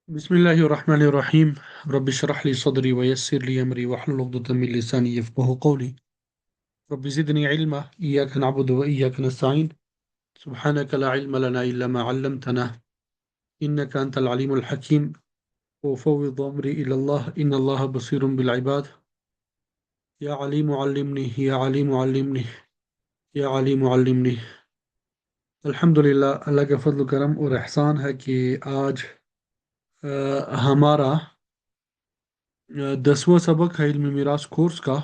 बिस्मिल्लाहिर्रहमानिर्रहीम। रब्बि इश्रह ली सदरी व यस्सिर ली अमरी वहलुल उक़दतम मिन लिसानी यफ़क़हू क़ौली। रब्बि ज़िदनी इल्मा इय्याका नअबुदु व इय्याका नस्तईन। सुब्हानका ला इल्मा लना इल्ला मा 'अल्लमतना इन्नका अंतल अलीमुल हकीम। व उफ़व्विदु अमरी इलल्लाह इन्नल्लाहा बसीरुम बिल इबाद। या अलीमु अल्लिमनी या अलीमु अल्लिमनी या अलीमु अल्लिमनी। अल्हम्दुलिल्लाह, अल्लाह का फज़ल करम और एहसान है कि आज हमारा 10वां सबक है इल्म मिरास कोर्स का।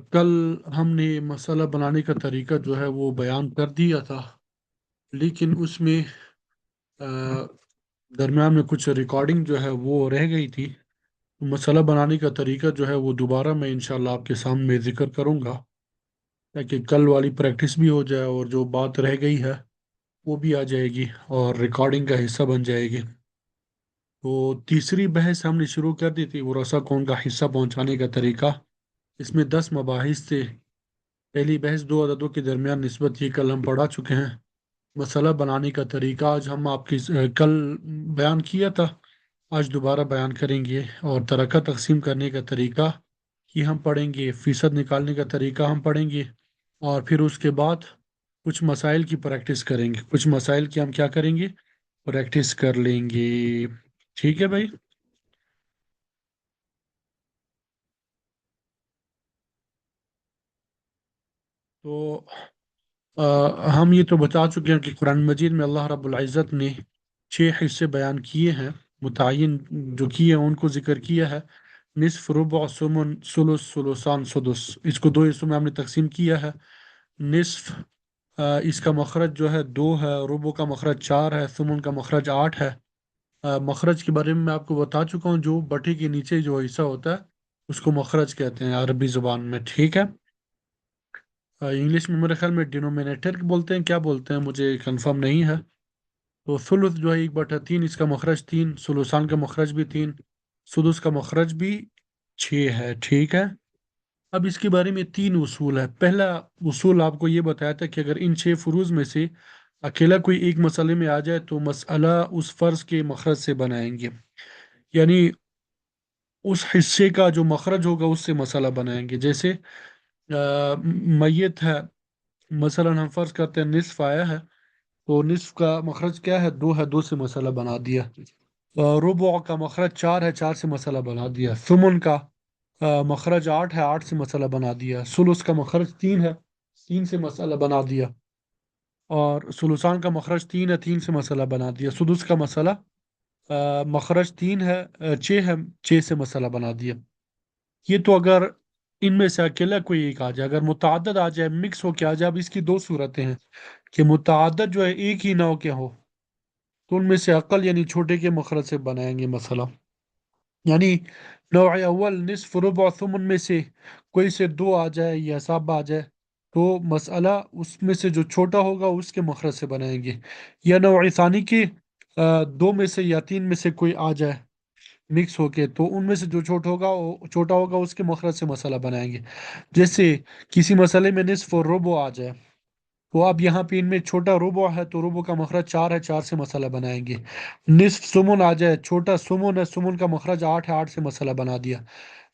कल हमने मसाला बनाने का तरीका जो है वो बयान कर दिया था, लेकिन उसमें दरमियान में कुछ रिकॉर्डिंग जो है वो रह गई थी। मसाला बनाने का तरीका जो है वो दोबारा मैं इंशाल्लाह आपके सामने ज़िक्र करूँगा, ताकि कल वाली प्रैक्टिस भी हो जाए और जो बात रह गई है वो भी आ जाएगी और रिकॉर्डिंग का हिस्सा बन जाएगी। तो तीसरी बहस हमने शुरू कर दी थी, वो रसा कौन का हिस्सा पहुंचाने का तरीका। इसमें 10 मबाहिस थे। पहली बहस दो अददों के दरमियान निस्बत, ये कल हम पढ़ा चुके हैं। मसाला बनाने का तरीका आज हम आपकी कल बयान किया था, आज दोबारा बयान करेंगे। और तरक्का तकसीम करने का तरीका ये हम पढ़ेंगे, फीसद निकालने का तरीका हम पढ़ेंगे। और फिर उसके बाद कुछ मसाइल की प्रैक्टिस करेंगे, कुछ मसाइल की हम क्या करेंगे, प्रैक्टिस कर लेंगे। ठीक है भाई। तो हम ये तो बता चुके हैं कि कुरान मजीद में अल्लाह रब्बुल इज़्ज़त ने 6 हिस्से बयान किए हैं, मुतय्यन जो किए हैं उनको जिक्र किया है। निस्फ, रुबु, सुमुन, सुलुस, सुलुसान, सुदुस, इसको दो हिस्सों में हमने तकसीम किया है। निस्फ इसका मखरज जो है 2 है, रुबु का मखरज 4 है, सुमुन का मखरज 8 है। मखरज के बारे में मैं आपको बता चुका हूँ, जो बटी के नीचे जो हिस्सा होता है उसको मखरज कहते हैं अरबी ज़ुबान में। ठीक है। इंग्लिश में मेरे ख्याल में डिनोमिनेटर बोलते हैं, क्या बोलते हैं मुझे कंफर्म नहीं है। तो सुलुस जो है 1/3, इसका मखरज 3, सुलुसान का मखरज भी 3, सुदुस का मखरज भी 6 है। ठीक है। अब इसके बारे में 3 उसूल है। पहला उसूल आपको ये बताया था कि अगर इन 6 फुरूज में से अकेला कोई एक मसले में आ जाए तो मसला उस फर्ज के मखरज से बनाएंगे, यानी उस हिस्से का जो मखरज होगा उससे मसला बनाएंगे। जैसे मैयत है, मसलन हम फर्ज करते हैं निस्फ आया है, तो निस्फ का मखरज क्या है, 2 है, 2 से मसला बना दिया। रुबु का मखरज 4 है, 4 से मसला बना दिया। सुमुन का मखरज 8 है, 8 से मसला बना दिया। सुलुस का मखरज 3 है, 3 से मसला बना दिया। और सुलुसान का मखरज 3 है, 3 से मसला बना दिया। सुदुस का मसला मखरज 3 है, 6 है, 6 से मसला बना दिया। ये तो अगर इनमें से अकेला कोई एक आ जाए। अगर मुतअद्दिद आ जाए, मिक्स हो के आ जाए, अब इसकी दो सूरतें हैं कि मुतअद्दिद जो है एक ही नाव के हो, तो उनमें से अकल यानी छोटे के मखरज से बनाएंगे मसला। यानी नौ अव्वल निस्फ रुबा सुमन में से कोई से दो आ जाए या सब आ जाए, तो मसला उसमें से जो छोटा होगा उसके मखरज से बनाएंगे। या नौ सानी के दो में से या तीन में से कोई आ जाए मिक्स होके, तो उनमें से जो छोटा होगा उसके मखरज से मसला बनाएंगे। जैसे किसी मसले में निस्फ और रुबो आ जाए, तो अब यहाँ पे इनमें छोटा रुबो है तो रुबो का मखरज 4 है, 4 से मसला बनाएंगे। निस्फ सुमुन आ जाए, छोटा सुमुन है, सुमुन का मखरज 8 है, 8 से मसला बना दिया।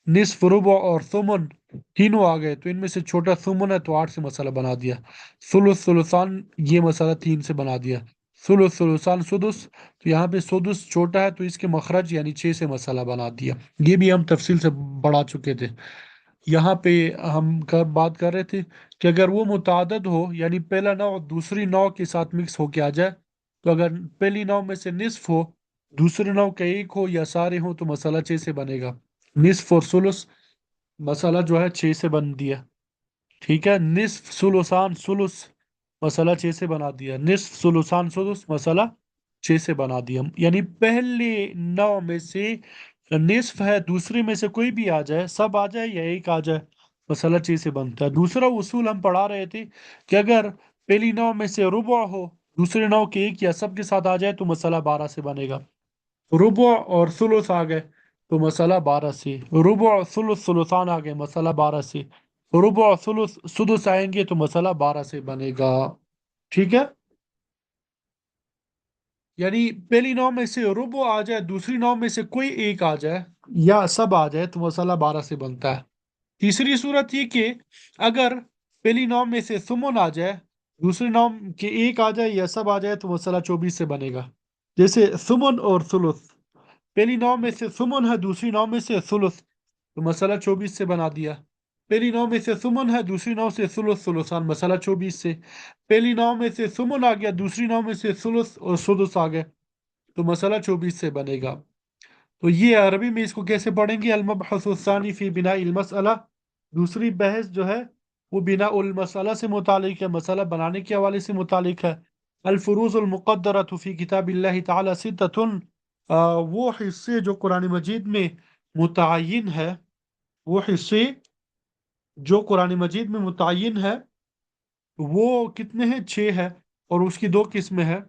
निस्फ रुबो और सुमुन तीनों आ गए तो इनमें से छोटा सुमुन है तो 8 से मसला बना दिया। सुलुस सुलुसान ये मसला 3 से बना दिया। सुलुस सुलुसान सुदुस, तो यहाँ पे सुदुस छोटा है तो इसके मखरज यानी 6 से मसला बना दिया। ये भी हम तफसील से बढ़ा चुके थे। यहाँ पे हम बात कर रहे थे कि अगर वो मुतादद हो, यानी पहला नाव दूसरी नाव के साथ मिक्स होके आ जाए, तो अगर पहली नाव में से निस्फ हो, दूसरी नाव का एक हो या सारे हो, तो मसाला 6 से बनेगा। निस्फ और सुलुस मसाला जो है 6 से बन दिया। ठीक है। निस्फ सुलुसान सुलुस मसाला 6 से बना दिया। निस्फ सुलुसान सुलुस मसाला 6 से बना दिया। यानी पहले नाव में से निस्फ है, दूसरे में से कोई भी आ जाए, सब आ जाए या एक आ जाए, मसाला 6 से बनता है। दूसरा उसूल हम पढ़ा रहे थे कि अगर पहली नाव में से रुबा हो, दूसरे नाव के एक या सब के साथ आ जाए, तो मसाला 12 से बनेगा। रुबा और सुलुस आ गए तो मसाला 12 से। रुबा और सुलुस सुलुसान आ गए, मसाला 12 से। रुबा और सुलुस सुदुस आएंगे तो मसाला 12 से बनेगा। ठीक है। यानी पहली नौ में से रुबो आ जाए, दूसरी नौ में से कोई एक आ जाए, या सब आ जाए, तो मसाला 12 से बनता है। तीसरी सूरत ये कि अगर पहली नौ में से सुमन आ जाए, दूसरी नौ के एक आ जाए, या सब आ जाए, तो मसाला 24 से बनेगा। जैसे सुमन और सुलुस, पहली नौ में से सुमन है, दूसरी नौ में से सुलुस, तो मसाला 24 से बना दिया। पहली नौ में से सुमन है, दूसरी नौ से सुलुस, सुलुसान, मसाला 24 से। पहली नौ में से सुमन आ गया, दूसरी नौ में से सुलुस और सुदुस आ गए, तो मसाला 24 से बनेगा। तो ये अरबी में इसको कैसे पढ़ेंगे? अलमबहसुस्सानी फी बिना इल मसअला, दूसरी बहस जो है वो बिना उल मसअला से मुतालिक है, मसला बनाने के हवाले से मुतालिक है। अल-फुरूज़ुल मुक़द्दरतु फी किताबिल्लाहि तआला सित्ततुन, वो हिस्से जो कुरान मजीद में मुतय्यन है, वो हिस्से जो कुरान मजीद में मुतय्यन है, वो कितने हैं? 6 है, और उसकी दो किस्में हैं।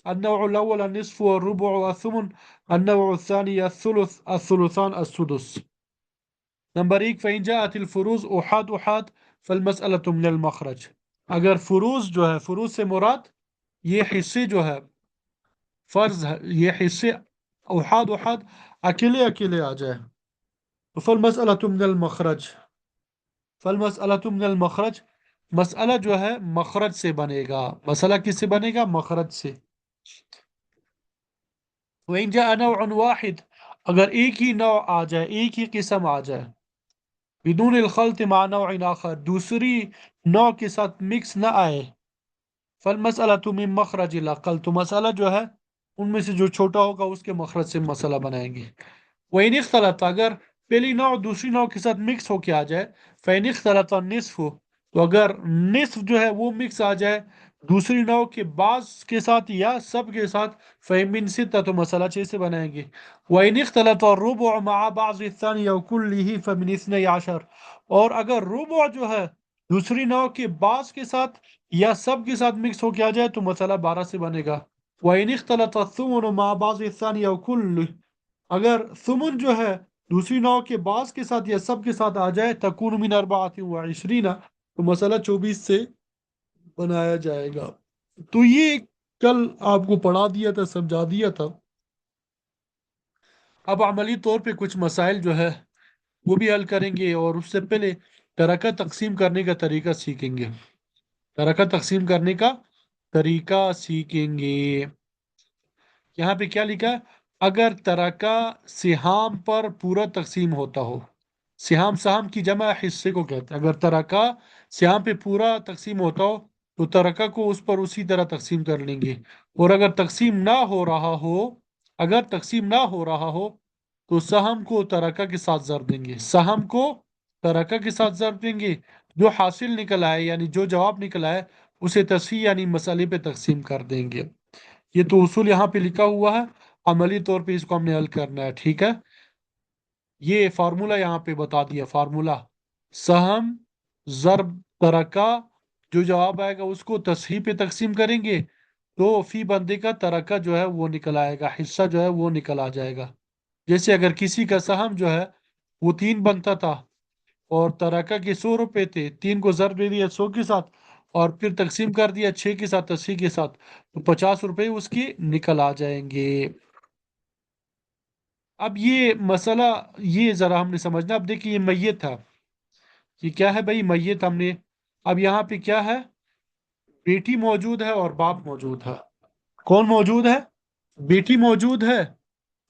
النوع الأول النصف والربع والثمن، النوع الثاني الثلث الثلثان السدس. نمبر 1، فإن جاءت الفروز أحاد أحاد فالمسألة من المخرج. اگر فروز جو ہے، فروز سے مراد یہ حصے جو ہے، فرض ہے، یہ حصے احاد احاد اکیلے اکیلے آ جائے، تو فالمسألة من المخرج، فالمسألة من المخرج، مسئلہ جو ہے مخرج سے بنے گا۔ مسئلہ کس سے بنے گا؟ مخرج سے۔ وَإِن جَاءَ نَوْعٌ واحد، اگر ایک ہی نوع آ جائے، ایک ہی قسم آ جائے، بدون الخلط مع نوع آخر، دوسری نوع کے ساتھ مکس نہ آئے، فالمسألة من مخرج الأقل، تو مسئلہ جو ہے ان میں سے جو چھوٹا ہوگا اس کے مخرج سے مسئلہ بنائیں گے۔ وَإِنِ اخْتَلَطَ، اگر پہلی نوع دوسری نوع کے ساتھ مکس ہو کے آ جائے، فَإِنِ اخْتَلَطَ النِّصْفُ، تو اگر نصف جو ہے وہ مکس آ جائے دوسری نوع کے بعض کے ساتھ یا سب کے ساتھ، فَإِن سِتَّةُ، تو مسئلہ 6 سے بنائیں گے۔ وَإِنِ اخْتَلَطَ الرُّبُعُ مَعَ بَعْضِ الثَّانِي أَوْ كُلِّهِ فَمِنْ 12، اور اگر ربع جو ہے دوسری نوع کے بعض کے ساتھ یا سب کے ساتھ مکس ہو کے آ جائے، تو مسئلہ 12 سے بنے گا۔ وَإِنِ اخْتَلَطَ الثُّمُنُ مَعَ بَعْضِ الثَّانِي أَوْ كُلِّهِ، اگر ثمن جو ہے دوسری نوع کے بعض کے ساتھ یا سب کے ساتھ آ جائے، تکون من 24، تو مسئلہ 24 سے بنایا جائے گا۔ تو یہ کل آپ کو پڑھا دیا تھا، سمجھا دیا تھا۔ اب عملی طور پہ کچھ مسائل جو ہے وہ بھی حل کریں گے، اور اس سے پہلے ترکہ تقسیم کرنے کا طریقہ سیکھیں گے۔ ترکہ تقسیم کرنے کا طریقہ سیکھیں گے۔ یہاں پہ کیا لکھا ہے؟ اگر ترکہ سہام پر پورا تقسیم ہوتا ہو، سہام سہام کی جمع حصے کو کہتے ہیں، اگر ترکہ سہام پہ پورا تقسیم ہوتا ہو تو ترکہ کو اس پر اسی طرح تقسیم کر لیں گے، اور اگر تقسیم نہ ہو رہا ہو، اگر تقسیم نہ ہو رہا ہو تو سہم کو ترکہ کے ساتھ ضرب دیں گے، سہم کو ترکہ کے ساتھ ضرب دیں گے، جو حاصل نکل آئے یعنی جو جواب نکل آئے اسے تصحیح یعنی مسئلے پہ تقسیم کر دیں گے۔ یہ تو اصول یہاں پہ لکھا ہوا ہے، عملی طور پہ اس کو ہم نے حل کرنا ہے، ٹھیک ہے؟ یہ فارمولا یہاں پہ بتا دیا، فارمولا سہم ضرب ترکہ، جو جواب آئے گا اس کو تصحیح پہ تقسیم کریں گے تو فی بندے کا ترکہ جو ہے وہ نکل آئے گا، حصہ جو ہے وہ نکل آ جائے گا۔ جیسے اگر کسی کا سہم جو ہے وہ 3 بنتا تھا اور ترکہ کے 100 روپے تھے، 3 کو ضرب دے دیا 100 کے ساتھ اور پھر تقسیم کر دیا 6 کے ساتھ، 80 کے ساتھ، تو 50 روپے اس کی نکل آ جائیں گے۔ اب یہ مسئلہ یہ ذرا ہم نے سمجھنا۔ اب دیکھیے یہ میت تھا، یہ کیا ہے بھائی؟ میت ہم نے، اب یہاں پہ کیا ہے؟ بیٹی موجود ہے اور باپ موجود ہے۔ کون موجود ہے؟ بیٹی موجود ہے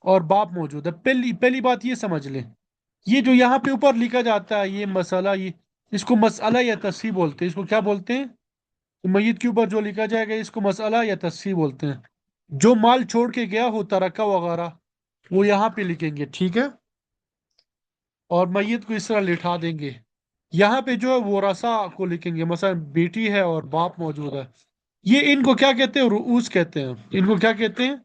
اور باپ موجود ہے۔ پہلی پہلی بات یہ سمجھ لیں، یہ جو یہاں پہ اوپر لکھا جاتا ہے یہ مسئلہ، یہ اس کو مسئلہ یا تصحیح بولتے ہیں۔ اس کو کیا بولتے ہیں؟ میت کے اوپر جو لکھا جائے گا اس کو مسئلہ یا تصحیح بولتے ہیں۔ جو مال چھوڑ کے گیا ہو ترکہ وغیرہ وہ یہاں پہ لکھیں گے، ٹھیک ہے؟ اور میت کو اس طرح لٹھا دیں گے۔ یہاں پہ جو ہے ورثہ کو لکھیں گے، مثلا بیٹی ہے اور باپ موجود ہے، یہ ان کو کیا کہتے ہیں؟ رؤوس کہتے ہیں۔ ان کو کیا کہتے ہیں؟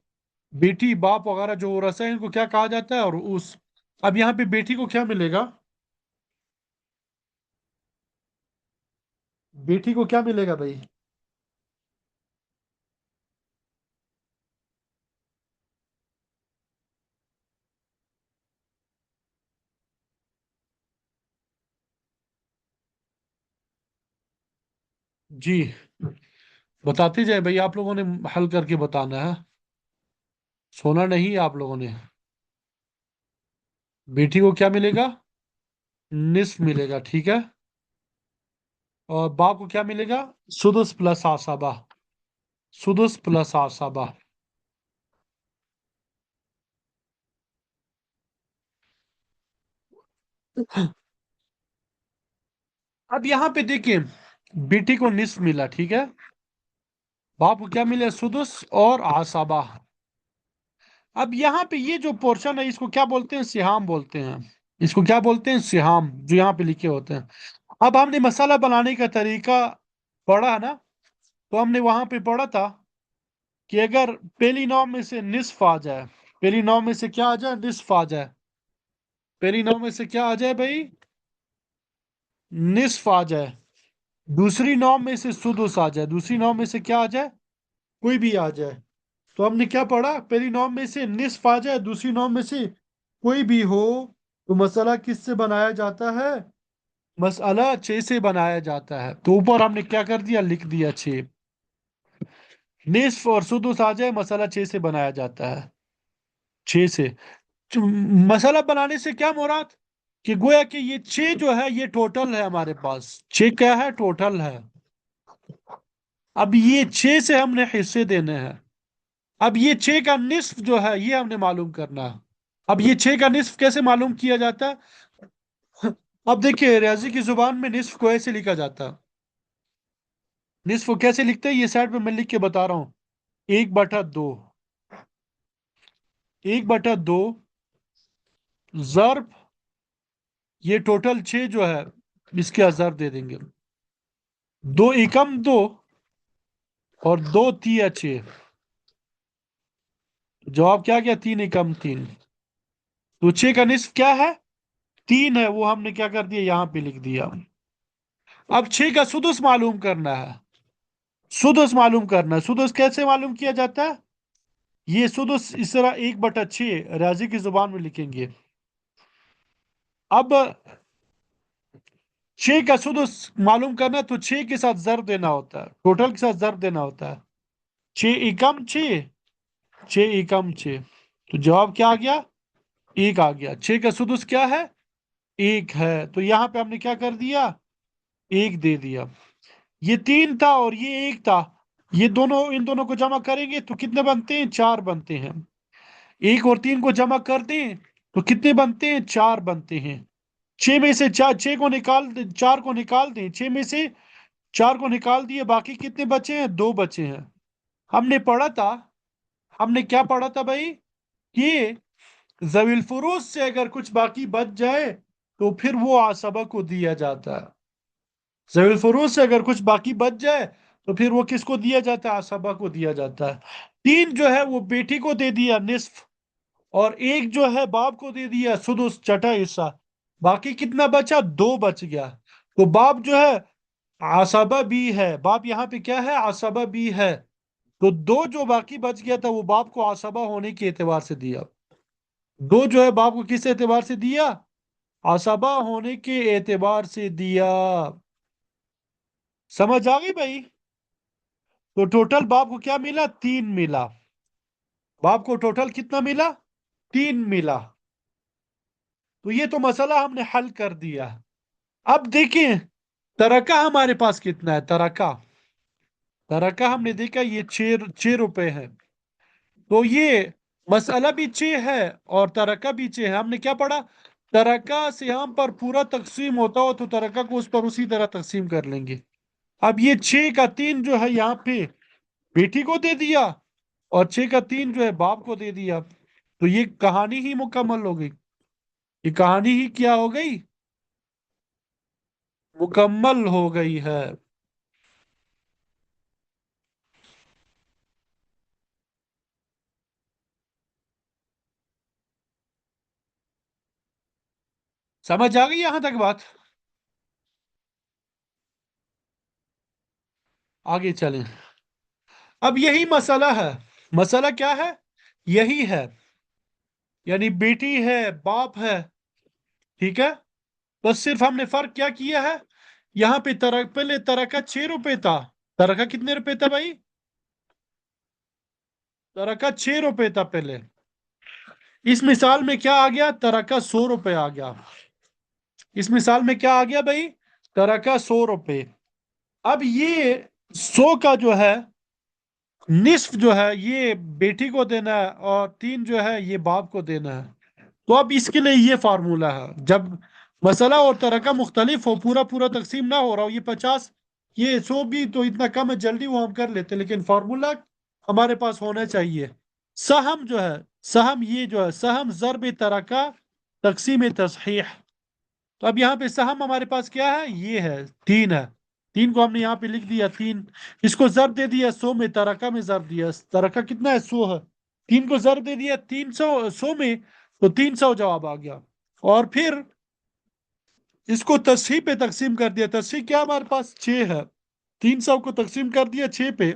بیٹی باپ وغیرہ جو ورثہ ہیں ان کو کیا کہا جاتا ہے؟ رؤوس۔ اب یہاں پہ بیٹی کو کیا ملے گا؟ بیٹی کو کیا ملے گا بھائی؟ جی، बताते जाए भाई, आप लोगों ने हल करके बताना है, सोना नहीं आप लोगों ने। बेटी को क्या मिलेगा? निस्फ मिलेगा, ठीक है। और बाप को क्या मिलेगा? सुदस प्लस आसाबा। सुदस प्लस आसाबा। अब यहां पे देखिए, बेटी को निस्फ मिला, ठीक है। बाप को क्या मिला? सुदस और आसाबा। अब यहाँ पे ये जो पोर्शन है, इसको क्या बोलते हैं? सिहाम बोलते हैं। इसको क्या बोलते हैं? सिहाम, जो यहाँ पे लिखे होते हैं। अब हमने मसाला बनाने का तरीका पढ़ा है ना, तो हमने वहां पे पढ़ा था कि अगर पहली नौ में से निस्फ आ जाए, पहली नौ में से क्या आ जाए? निस्फ आ जाए। पहली नौ में से क्या आ जाए भाई? निस्फ आ जाए। दूसरी नौ में से सुदुस आ जाए। दूसरी नौ में से क्या आ जाए? कोई भी आ जाए। तो हमने क्या पढ़ा? पहली नौ में से निस्फ आ जाए, दूसरी नौ में से कोई भी हो, तो मसला किससे बनाया जाता है? मसला 6 से बनाया जाता है। तो ऊपर हमने क्या कर दिया? लिख दिया 6। निस्फ और सुदुस आ जाए, मसला 6 से बनाया जाता है। 6 से। तो मसाला बनाने से क्या मुराद? कि गोया कि ये 6 जो है ये टोटल है हमारे पास। 6 क्या है? टोटल है। अब ये 6 से हमने हिस्से देने हैं। अब ये 6 का निस्फ जो है ये हमने मालूम करना है। अब ये 6 का निस्फ कैसे मालूम किया जाता है? अब देखिए, रियाजी की जुबान में निस्फ को ऐसे लिखा जाता है। निस्फ को कैसे लिखते हैं? ये साइड पे मैं लिख के बता रहा हूं। 1/2। 1/2 जर्ब, ये टोटल 6 जो है इसके अजर दे देंगे। 2 एकम 2 और 2 तिया 6। जवाब क्या गया? 3 एकम 3। तो 6 का निस्फ क्या है? 3 है, वो हमने क्या कर दिया? यहां पे लिख दिया। अब 6 का सुदुस मालूम करना है। सुदुस मालूम करना है। सुदुस कैसे मालूम किया जाता है? ये सुदुस इस तरह 1/6 राजी की जुबान में लिखेंगे। अब 6 का सुदुस मालूम करना है, तो 6 के साथ जर देना होता है, टोटल के साथ जर देना होता है। 6 एकम 6। 6 एकम 6। तो जवाब क्या आ गया? 1 आ गया। 6 का सुदुस क्या है? 1 है। तो यहां पे हमने क्या कर दिया? 1 दे दिया। ये 3 था और ये 1 था। ये दोनों, इन दोनों को जमा करेंगे तो कितने बनते हैं? 4 बनते हैं। 1 और 3 को जमा कर दें तो कितने बनते हैं? 4 बनते हैं। 6 में से 4, 6 को निकाल, 4 को निकाल दें। 6 में से 4 को निकाल दिए, बाकी कितने बचे हैं? 2 बचे हैं। हमने पढ़ा था, हमने क्या पढ़ा था भाई? कि जवील फुरूज से अगर कुछ बाकी बच जाए तो फिर वो आसबा को दिया जाता है। जवील फुरूज से अगर कुछ बाकी बच जाए तो फिर वो किसको दिया जाता है? आसबा को दिया जाता है। 3 जो है वो बेटी को दे दिया निस्फ, और 1 जो है बाप को दे दिया सुदुस, छठा हिस्सा। बाकी कितना बचा? 2 बच गया। तो बाप जो है आसबा भी है। बाप यहाँ पे क्या है? आसबा भी है। तो 2 जो बाकी बच गया था वो बाप को आसबा होने के एतबार से दिया। 2 जो है बाप को किस एतबार से दिया? आसबा होने के एतबार से दिया। समझ आ गई भाई? तो टोटल बाप को क्या मिला? 3 मिला। बाप को टोटल कितना मिला? 3 मिला। तो ये तो मसला हमने हल कर दिया। अब देखिए, तरका हमारे पास कितना है? तरका, तरका हमने देखा ये 6 रुपए है। तो ये मसला भी 6 है और तरका भी 6 है। हमने क्या पढ़ा? तरका से हम पर पूरा तकसीम होता हो तो तरका को उस पर उसी तरह तकसीम कर लेंगे। अब ये 6 का 3 जो है यहाँ पे बेटी को दे दिया, और 6 का 3 जो है बाप को दे दिया। तो ये कहानी ही मुकम्मल हो गई। ये कहानी ही क्या हो गई? मुकम्मल हो गई है। समझ आ गई यहां तक बात? आगे चलें। अब यही मसला है। मसला क्या है? यही है। यानी बेटी है, बाप है, ठीक है। बस सिर्फ हमने फर्क क्या किया है? यहाँ पे पहले तरका 6 रुपए था, तरका कितने रुपए था भाई? तरका 6 रुपए था पहले। इस मिसाल में क्या आ गया? तरका 100 रुपए आ गया। इस मिसाल में क्या आ गया भाई? तरका 100 रुपए। अब ये 100 का जो है निस्फ जो है ये बेटी को देना है, और 3 जो है ये बाप को देना है। तो अब इसके लिए ये फार्मूला है, जब मसला और तरका मुख्तलिफ हो, पूरा पूरा तकसीम ना हो रहा हो, ये 50 ये 100 भी तो इतना कम है, जल्दी वो हम कर लेते, लेकिन फार्मूला हमारे पास होना चाहिए। सहम जो है, सहम ये जो है, सहम ज़रब तरका तकसीम तसहीह। तो अब यहाँ पे सहम हमारे पास क्या है? ये है, 3 है। 3 को हमने यहाँ पे लिख दिया 3। इसको जर्ब दे दिया 100 में, तरका में जर्ब दिया, तरका कितना है? 100 है। 3 को जर्ब दे दिया 300 100 में, तो 300 जवाब आ गया। और फिर इसको तस्हीह पे तकसीम कर दिया। तस्हीह क्या हमारे पास? 6 है। 300 को तकसीम कर दिया 6 पे,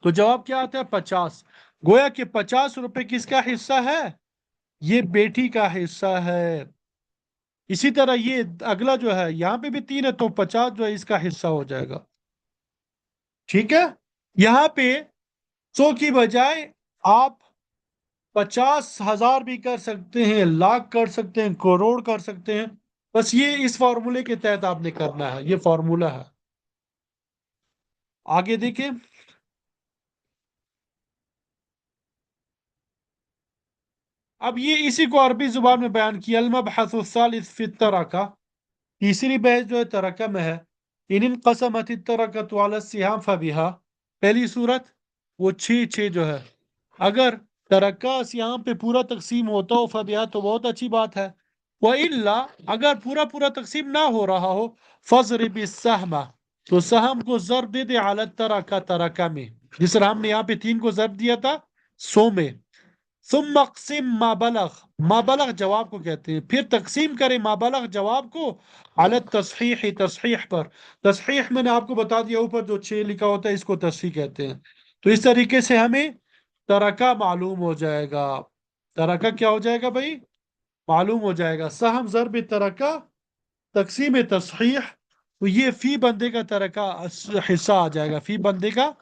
तो जवाब क्या आता है? 50। गोया कि 50 रुपए किसका हिस्सा है? ये बेटी का हिस्सा है। इसी तरह ये अगला जो है, यहाँ पे भी 3 है, तो 50 जो है इसका हिस्सा हो जाएगा। ठीक है। यहाँ पे 100 की बजाय आप 50,000 भी कर सकते हैं, लाख कर सकते हैं, करोड़ कर सकते हैं। बस ये इस फॉर्मूले के तहत आपने करना है, ये फॉर्मूला है। आगे देखिए। अब ये इसी को अरबी जुबान में बयान किया। अल-मबहसुस्सालिस फी तरका, तीसरी बहस जो है तरका में है। इन इनक़समत तरकत अला सिहाम फबिहा, पहली सूरत वो 6 6 जो है, अगर तरक्का यहाँ पे पूरा तकसीम होता हो फबिहा तो बहुत अच्छी बात है। व इल्ला, अगर पूरा पूरा तकसीम ना हो रहा हो, फजरिब सहमा, तो सहम को जर्ब दे दे अला तरका, तरका में। जिस तरह हमने यहाँ पे 3 को जर्ब दिया था 100 में। सुम्मा अक़सिम माबलग, माबलग जवाब को कहते हैं, फिर तकसीम करें माबलग जवाब को अला तस्हीह, तस्हीह पर। तस्हीह मैंने आपको बता दिया, ऊपर जो 6 लिखा होता है इसको तस्हीह कहते हैं। तो इस तरीके से हमें तरका मालूम हो जाएगा। तरका क्या हो जाएगा भाई? मालूम हो जाएगा। सहम ज़रब तरका तकसीम तस्हीह, तो ये फी बंदे का तरका हिस्सा आ जाएगा। फी बंदे का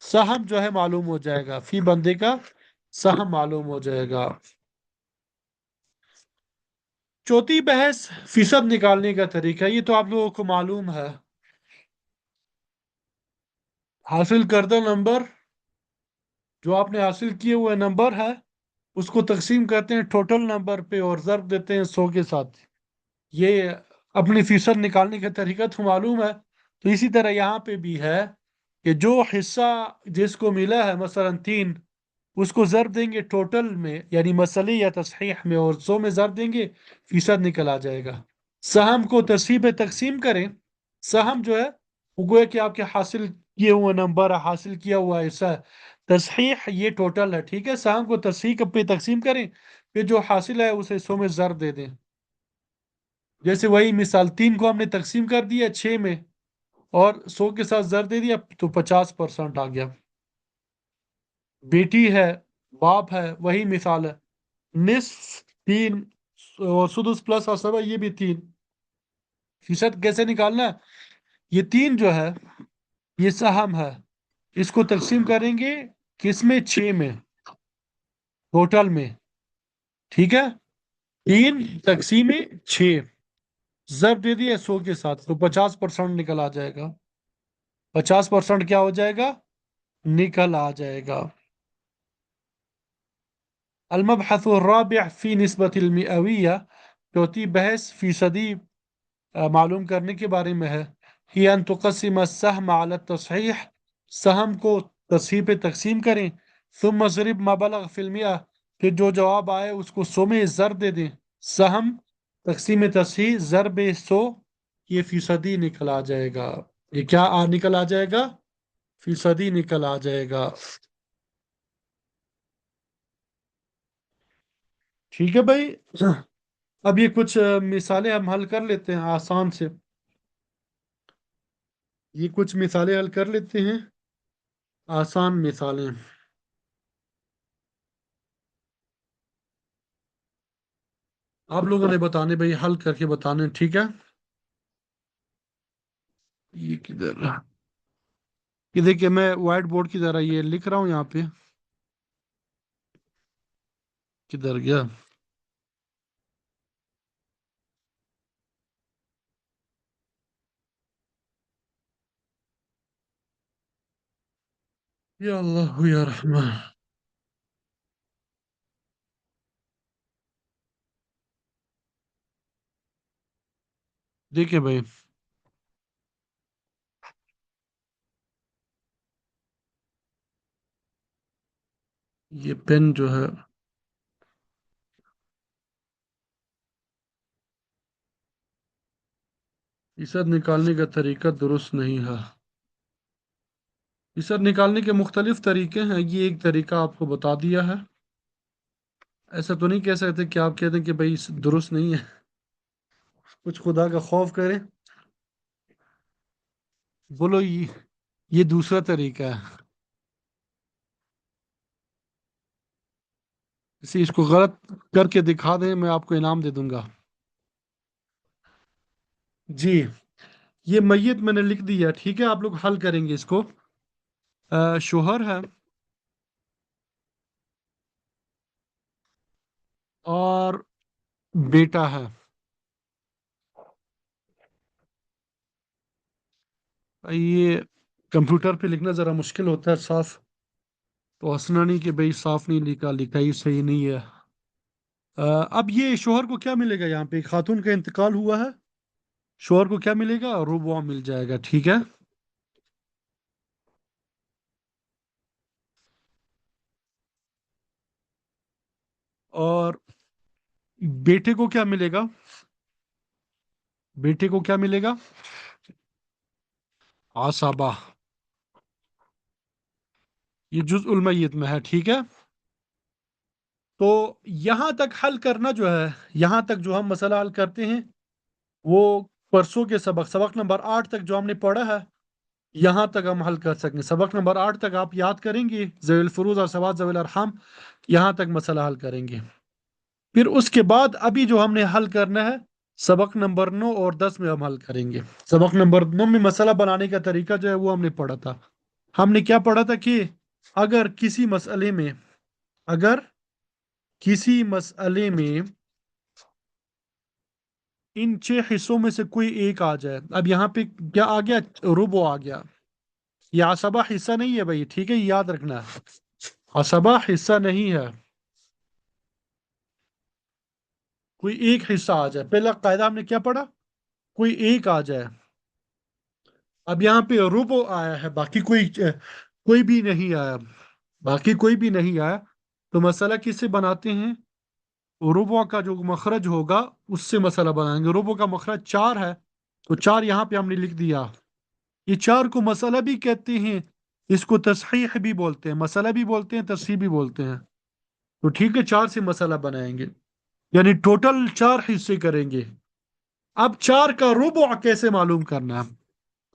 सहम जो है मालूम हो जाएगा, फी बंदे का सहम मालूम हो जाएगा। चौथी बहस फीसद निकालने का तरीका, ये तो आप लोगों को मालूम है। हासिल करदा नंबर, जो आपने हासिल किए हुए नंबर है, उसको तकसीम करते हैं टोटल नंबर पे और ज़र्ब देते हैं 100 के साथ। ये अपनी फीसद निकालने का तरीका तो मालूम है। तो इसी तरह यहाँ पे भी है कि जो हिस्सा जिसको मिला है, मसलन 3, उसको ज़र्ब देंगे टोटल में, यानी मसले या तस्हीह में, और 100 में ज़र्ब देंगे, फीसद निकल आ जाएगा। सहम को तस्हीह पे तकसीम करें। सहम जो है वो गोया कि आपके हासिल किए हुए नंबर है, हासिल किया हुआ हिस्सा है। तस्हीह ये टोटल है, ठीक है। सहम को तस्हीह पे तकसीम करें, फिर जो हासिल है उसे 100 में ज़र्ब दे दें। जैसे वही मिसाल, 3 को हमने तकसीम कर दिया 6 में, और 100 के साथ ज़र्ब दे दिया, तो 50% आ गया। बेटी है, बाप है, वही मिसाल है। निस्फ 3, और सुदुस प्लस असaba ये भी 3। फीसद कैसे निकालना है? ये 3 जो है ये सहम है, इसको तकसीम करेंगे किसमें? 6 में, टोटल में। ठीक है। 3 तकसीम 6, जब दे दिया 100 के साथ, तो 50% निकल आ जाएगा। 50% क्या हो जाएगा? निकल आ जाएगा। अलमबहसु अर्राबिअ फी निस्बतिल मिअविया, चौथी बहस फीसदी मालूम करने के बारे में है। ही अन तुक़स्सिम अस्सहम अला तस्हीह, सहम को तस्हीह पे तकसीम करें। सुम्मा ज़रिब मा बलग फिल मिआ, फिर जो जवाब आए उसको 100 में ज़र दे दें। सहम तकसीम तस्हीह ज़रब 100, ये फीसदी निकल आ जाएगा। ये क्या निकल आ जाएगा? फीसदी निकल आ जाएगा। ठीक है भाई। अब ये कुछ मिसालें हम हल कर लेते हैं आसान से। ये कुछ मिसालें हल कर लेते हैं, आसान मिसालें। आप लोगों ने बताने भाई, हल करके बताने, ठीक है। ये किधर, ये देखिए मैं व्हाइट बोर्ड की तरह ये लिख रहा हूँ यहाँ पे। किधर गया? या अल्लाह या रहमान। देखिए भाई, ये पेन जो है, इसे निकालने का तरीका दुरुस्त नहीं है। इसे निकालने के मुख्तलिफ तरीके हैं, ये एक तरीका आपको बता दिया है। ऐसा तो नहीं कह सकते कि आप कहते हैं कि भाई दुरुस्त नहीं है। कुछ खुदा का खौफ करें। बोलो, ये दूसरा तरीका है। इसे इसको गलत करके दिखा दें, मैं आपको इनाम दे दूंगा। जी, ये मैयत मैंने लिख दिया, ठीक है, आप लोग हल करेंगे इसको। शोहर है और बेटा है। ये कंप्यूटर पे लिखना जरा मुश्किल होता है साफ, तो हंसना नहीं कि भाई साफ नहीं लिखा, लिखा ही सही नहीं है। अब ये शोहर को क्या मिलेगा? यहाँ पे एक खातून का इंतकाल हुआ है, शोहर को क्या मिलेगा? रुबवा मिल जाएगा, ठीक है। और बेटे को क्या मिलेगा? बेटे को क्या मिलेगा? आसाबा। ये जुज़उल मय्यत में है, ठीक है। तो यहां तक हल करना जो है, यहां तक जो हम मसला हल करते हैं, वो परसों के सबक, सबक नंबर 8 तक जो हमने पढ़ा है, यहां तक हम हल कर सकें। सबक नंबर 8 तक आप याद करेंगे, ज़वील फुरूज और सवाद ज़वील अरहम, यहां तक मसला हल करेंगे। फिर उसके बाद अभी जो हमने हल करना है, सबक नंबर 9 और 10 में हम हल करेंगे। सबक नंबर 9 में मसला बनाने का तरीका जो है वो हमने पढ़ा था। हमने क्या पढ़ा था कि अगर किसी मसले में, अगर किसी मसले में इन 6 हिस्सों में से कोई एक आ जाए। अब यहाँ पे क्या आ गया? रुबो आ गया। ये असबा हिस्सा नहीं है भाई, ठीक है, याद रखना। असबा हिस्सा नहीं है। कोई एक हिस्सा आ जाए, पहला कायदा हमने क्या पढ़ा? कोई एक आ जाए। अब यहाँ पे रुबो आया है, बाकी कोई भी नहीं आया, बाकी कोई भी नहीं आया। तो मसला किससे बनाते हैं? रुबो का जो मखरज होगा उससे मसला बनाएंगे। रुबो का मखरज 4 है, तो 4 यहाँ पे हमने लिख दिया। ये 4 को मसला भी कहते हैं, इसको तसहीह भी बोलते हैं, मसला भी बोलते हैं, तसहीह भी बोलते हैं। तो ठीक है, 4 से मसला बनाएंगे, यानी टोटल 4 हिस्से करेंगे। अब 4 का रुबो कैसे मालूम करना है,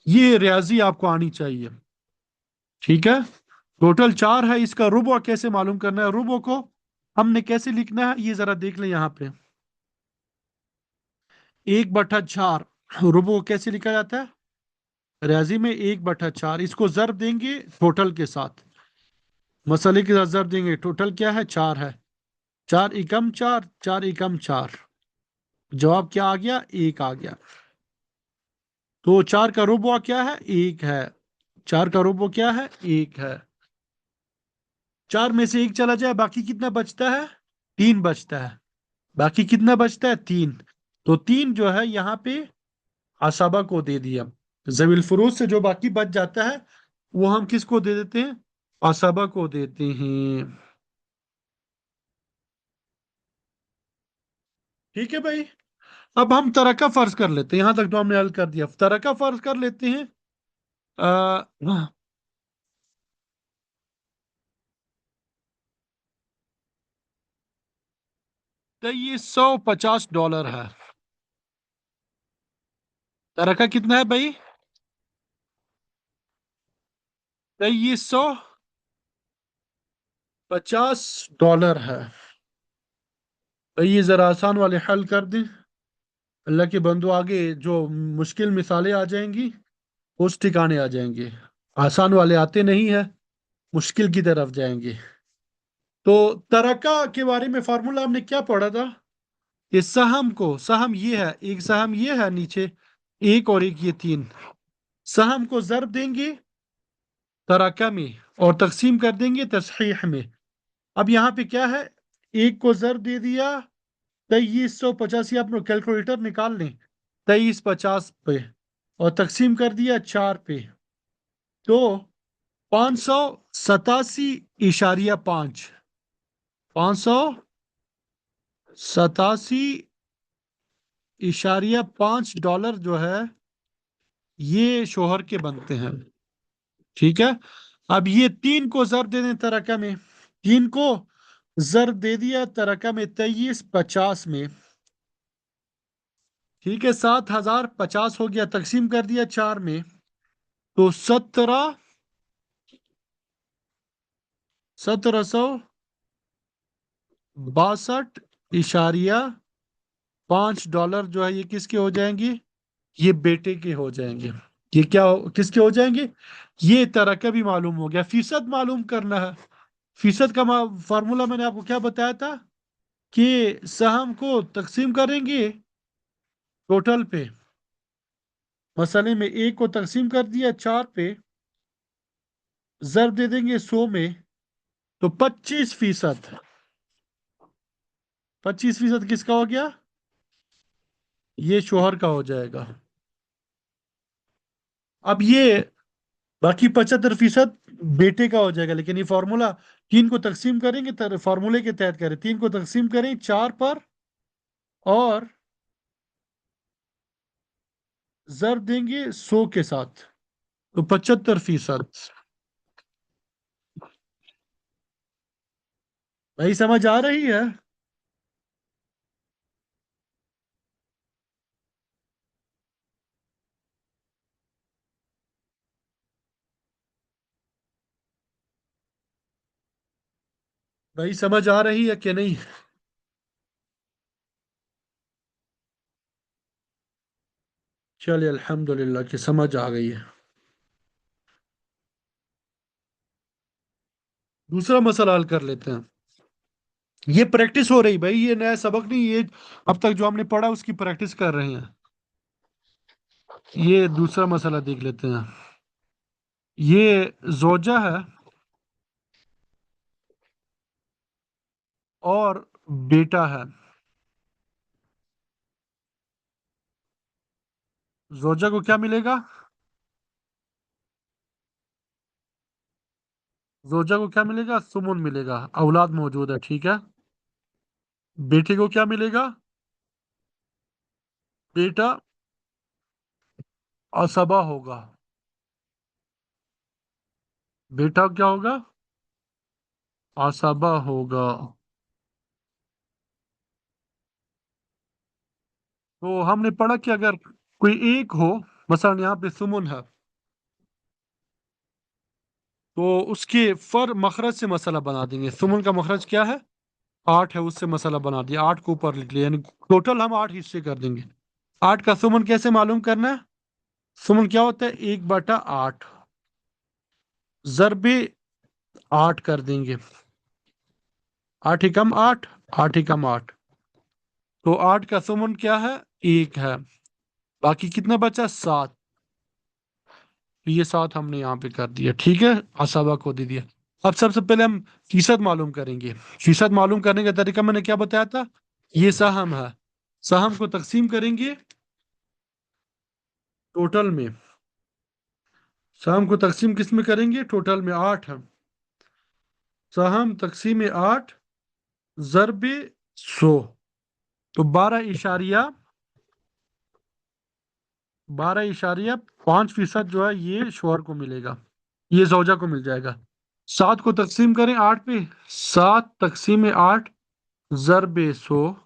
ये रियाजी आपको आनी चाहिए, ठीक है। टोटल 4 है, इसका रुबो कैसे मालूम करना है? रुबो को हमने कैसे लिखना है, ये जरा देख लें यहाँ पे। 1/4 रुबो कैसे लिखा जाता है? रियाजी में 1/4, इसको जर्ब देंगे टोटल के साथ, मसले के साथ जर्ब देंगे। टोटल क्या है? 4 है। 4 एकम 4, 4 एकम 4, जवाब क्या आ गया? 1 आ गया। तो 4 का रुबो क्या है? 1 है। 4 का रुबो क्या है? 1 है। 4 में से 1 चला जाए, बाकी कितना बचता है? 3 बचता है। बाकी कितना बचता है? 3। तो 3 जो है यहाँ पे आसाबा को दे दिया। जवील फुरूज से जो बाकी बच जाता है, वो हम किसको दे देते हैं? आसाबा को देते हैं। ठीक है भाई। अब हम तरका फर्ज कर लेते हैं, यहां तक तो हमने हल कर दिया, तरका फर्ज कर लेते हैं। 2350 डॉलर है। तरका कितना है भाई? 2350 डॉलर है। भाई ये जरा आसान वाले हल कर दें, अल्लाह के बंदो, आगे जो मुश्किल मिसालें आ जाएंगी उस ठिकाने आ जाएंगे। आसान वाले आते नहीं है, मुश्किल की तरफ जाएंगे। तो तरक्का के बारे में फार्मूला हमने क्या पढ़ा था? ये सहम को, सहम ये है, एक सहम ये है नीचे, एक और एक ये तीन, सहम को ज़रब देंगे तरक्का में और तकसीम कर देंगे तसहीह में। अब यहाँ पे क्या है, एक को ज़रब दे दिया 2385, आप लोग कैलकुलेटर निकाल लें, 2350 पे, और तकसीम कर दिया 4 पे, तो 587.5, 587.5 डॉलर जो है ये शोहर के बनते हैं। ठीक है। अब ये तीन को जर दे दें तरक्का में, तीन को जर दे दिया तरक्का में 2350 में। ठीक है, 7050 हो गया, तकसीम कर दिया 4 में, तो 1762.5 डॉलर जो है ये किसके हो जाएंगे? ये बेटे के हो जाएंगे। ये किसके हो जाएंगे? ये तरक्का भी मालूम हो गया। फीसद मालूम करना है। फीसद का फार्मूला मैंने आपको क्या बताया था कि सहम को तकसीम करेंगे टोटल पे। मसले में एक को तकसीम कर दिया 4 पे, ज़रब दे देंगे 100 में, तो 25%। 25% किसका हो गया? ये शोहर का हो जाएगा। अब ये बाकी 75% बेटे का हो जाएगा। लेकिन ये फॉर्मूला, तीन को तकसीम करेंगे, फॉर्मूले के तहत करें, तीन को तकसीम करें 4 पर और ज़रब देंगे 100 के साथ, तो 75%। भाई समझ आ रही है? भाई समझ आ रही है कि नहीं? चलिए अल्हम्दुलिल्लाह कि समझ आ गई है। दूसरा मसला हल कर लेते हैं। ये प्रैक्टिस हो रही भाई, ये नया सबक नहीं, ये अब तक जो हमने पढ़ा उसकी प्रैक्टिस कर रहे हैं। ये दूसरा मसला देख लेते हैं। ये जोजा है और बेटा है। जोजा को क्या मिलेगा? जोजा को क्या मिलेगा? सुमुन मिलेगा, औलाद मौजूद है, ठीक है। बेटे को क्या मिलेगा? बेटा असबा होगा। बेटा क्या होगा? असबा होगा। तो हमने पढ़ा कि अगर कोई एक हो, मसलन यहाँ पे सुमुन है, तो उसके फर मखरज से मसला बना देंगे। सुमुन का मखरज क्या है? 8 है, उससे मसला बना दिया, 8 को ऊपर लिख लिया, यानी टोटल हम 8 हिस्से कर देंगे। 8 का सुमन कैसे मालूम करना है? सुमन क्या होता है? 1/8, ज़रबे 8 कर देंगे। 8 एकम 8, 8 एकम 8, तो 8 का सुमन क्या है? 1 है। बाकी कितना बचा? 7। तो ये 7 हमने यहाँ पे कर दिया, ठीक है, असबा को दे दिया। अब सबसे पहले हम फीसद मालूम करेंगे। फीसद मालूम करने का तरीका मैंने क्या बताया था? ये सहम है, सहम को तकसीम करेंगे टोटल में। सहम को तकसीम किस में करेंगे? टोटल में 8 है। सहम तकसीम 8 ज़रब 100, तो 12.5% जो है ये शोहर को मिलेगा, ये जौजा को मिल जाएगा। 7 को तकसीम करें 8 पे, 7 तकसीम 8 ज़रब 100,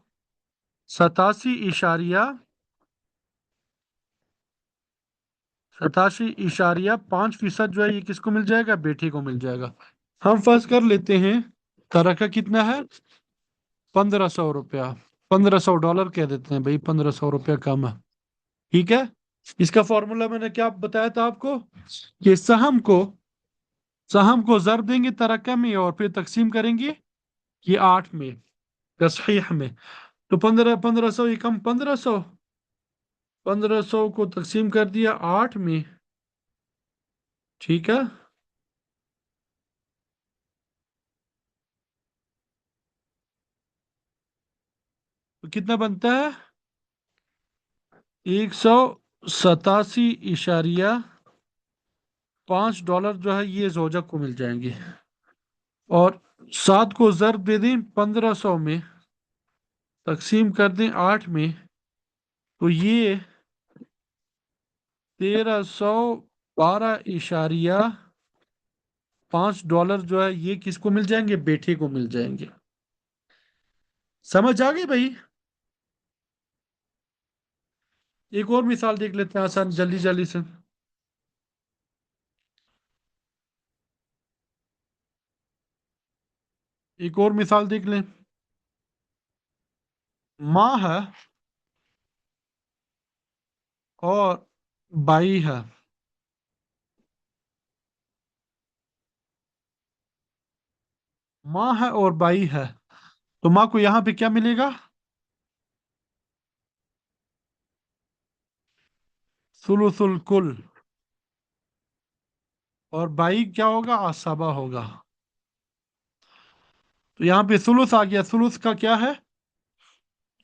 87.5% जो है ये किसको मिल जाएगा? बेटे को मिल जाएगा। हम फर्ज कर लेते हैं तरक्का कितना है? 1500 रुपया, $1500 कह देते हैं भाई, 1500 रुपया कम है, ठीक है। इसका फॉर्मूला मैंने क्या बताया था आपको कि सहम को ضرب देंगे तरक्का में और फिर तकसीम करेंगे ये 8 में तसहीह में। तो 1500 ये कम 1500 को तकसीम कर दिया 8 में। ठीक है। तो कितना बनता है 187.5 डॉलर जो है ये जोजक को मिल जाएंगे। और 7 को ज़रब दे दें 1500 में तकसीम कर दें 8 में। तो ये 1312.5 डॉलर जो है ये किसको मिल जाएंगे बेटे को मिल जाएंगे। समझ आ गई भाई। एक और मिसाल देख लेते हैं आसान जल्दी जल्दी से। एक और मिसाल देख लें। माँ है और बाई है। माँ है और बाई है। तो माँ को यहाँ पे क्या मिलेगा सुलुसुल कुल। और बाई क्या होगा आसाबा होगा। तो यहाँ पे सुलुस आ गया। सुलुस का क्या है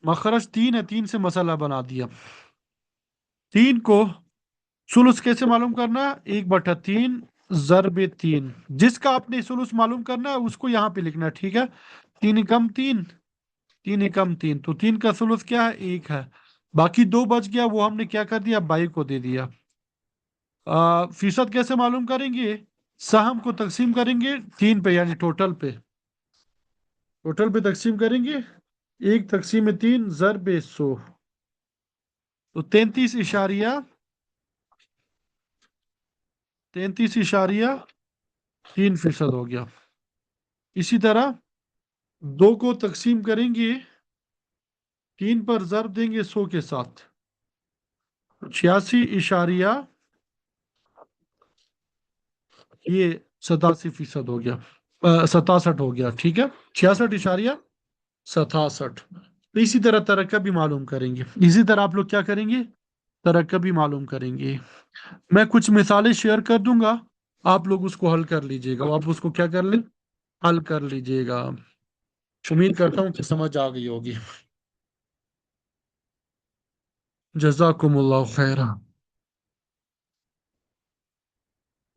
मखरज 3 है 3 से मसला बना दिया। 3 को सुलुस कैसे मालूम करना 1/3 ज़रब 3। जिसका आपने सुलुस मालूम करना है उसको यहाँ पे लिखना है ठीक है। 3 एकम 3 3 एकम 3 तो 3 का सुलुस क्या है 1 है। बाकी 2 बच गया वो हमने क्या कर दिया बाई को दे दिया। फीसद कैसे मालूम करेंगे सहम को तकसीम करेंगे 3 पे यानी टोटल पे तकसीम करेंगे 1/3 ज़रब 100। तो 33.3% हो गया। इसी तरह 2 को तकसीम करेंगे 3 पर ज़रब देंगे 100 के साथ। 86 ये 87% हो गया 67 हो गया ठीक है 66.67। तो इसी तरह तरक्का भी मालूम करेंगे। इसी तरह आप लोग क्या करेंगे तरक्का भी मालूम करेंगे। मैं कुछ मिसालें शेयर कर दूंगा आप लोग उसको हल कर लीजिएगा। आप उसको क्या कर लें हल कर लीजिएगा। उम्मीद करता हूँ कि समझ आ गई होगी। जज़ाकुमुल्लाह खैरा।